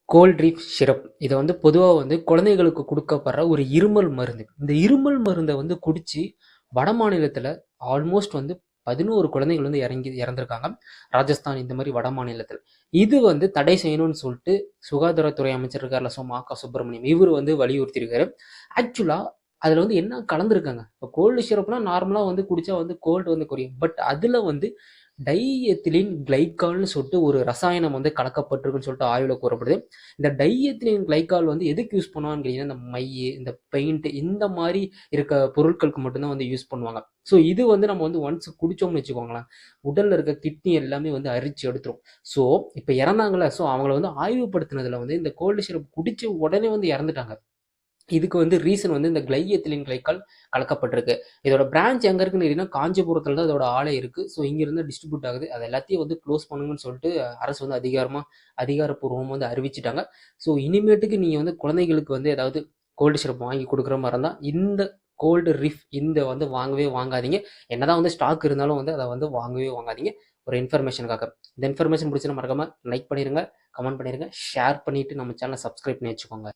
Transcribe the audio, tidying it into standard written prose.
Gold reef syrup இதை வந்து பொதுவாக வந்து குழந்தைகளுக்கு கொடுக்கப்படுற ஒரு இருமல் மருந்து. இந்த இருமல் மருந்தை வந்து குடிச்சு வட மாநிலத்தில் ஆல்மோஸ்ட் வந்து 11 குழந்தைகள் வந்து இறந்துருக்காங்க. ராஜஸ்தான் இந்த மாதிரி வட மாநிலத்தில் இது வந்து தடை செய்யணும்னு சொல்லிட்டு சுகாதாரத்துறை அமைச்சர் இருக்கார்ல, சுப்பிரமணியம், இவர் வந்து வலியுறுத்தியிருக்காரு. ஆக்சுவலா அதில் வந்து என்ன கலந்துருக்காங்க, இப்போ கோல்டு சிரப்னா நார்மலாக வந்து குடிச்சா வந்து கோல்டு வந்து குறையும். பட் அதில் வந்து டைஎத்திலின் கிளைகால்னு சொல்லிட்டு ஒரு ரசாயனம் வந்து கலக்கப்பட்டிருக்குன்னு சொல்லிட்டு ஆய்வில் கூறப்படுது. இந்த டைஎத்திலின் கிளைகால் வந்து எதுக்கு யூஸ் பண்ணுவான்னு கேட்டீங்கன்னா, இந்த மை, இந்த பெயிண்ட், இந்த மாதிரி இருக்க பொருட்களுக்கு மட்டும்தான் வந்து யூஸ் பண்ணுவாங்க. ஸோ இது வந்து நம்ம வந்து ஒன்ஸ் குடிச்சோம்னு வச்சுக்கோங்களேன், உடல்ல இருக்க கிட்னி எல்லாமே வந்து அரிச்சு எடுத்துரும். ஸோ இப்போ இறந்தாங்களே, ஸோ அவங்கள வந்து ஆய்வுபடுத்தினதுல வந்து இந்த கோல்டு சிரப் குடிச்ச உடனே வந்து இறந்துட்டாங்க. இதுக்கு வந்து ரீசன் வந்து இந்த கிளைஎத்திலின் கிளைக்கால் கலக்கப்பட்டிருக்கு. இதோட பிரான்ச் எங்க இருக்குன்னு கேட்டீங்கன்னா, காஞ்சிபுரத்தில் தான் இதோட ஆலை இருக்கு. ஸோ இங்கிருந்து டிஸ்ட்ரிபியூட் ஆகுது. அது எல்லாத்தையும் வந்து க்ளோஸ் பண்ணுங்கன்னு சொல்லிட்டு அரசு வந்து அதிகாரப்பூர்வமாக வந்து அறிவிச்சிட்டாங்க. ஸோ இனிமேட்டுக்கு நீங்கள் வந்து குழந்தைகளுக்கு வந்து ஏதாவது கோல்டு சிரப் வாங்கி கொடுக்குற மாதிரி இருந்தால் இந்த கோல்டு ரிஃப் இந்த வந்து வாங்கவே வாங்காதீங்க. என்னதான் வந்து ஸ்டாக் இருந்தாலும் வந்து அதை வந்து வாங்கவே வாங்காதீங்க. ஒரு இன்ஃபர்மேஷனுக்காக. இந்த இன்ஃபர்மேஷன் பிடிச்சினா மறக்காம லைக் பண்ணிடுங்க, கமெண்ட் பண்ணிடுங்க, ஷேர் பண்ணிட்டு நம்ம சேனலை சப்ஸ்கிரைப் பண்ணி வச்சுக்கோங்க.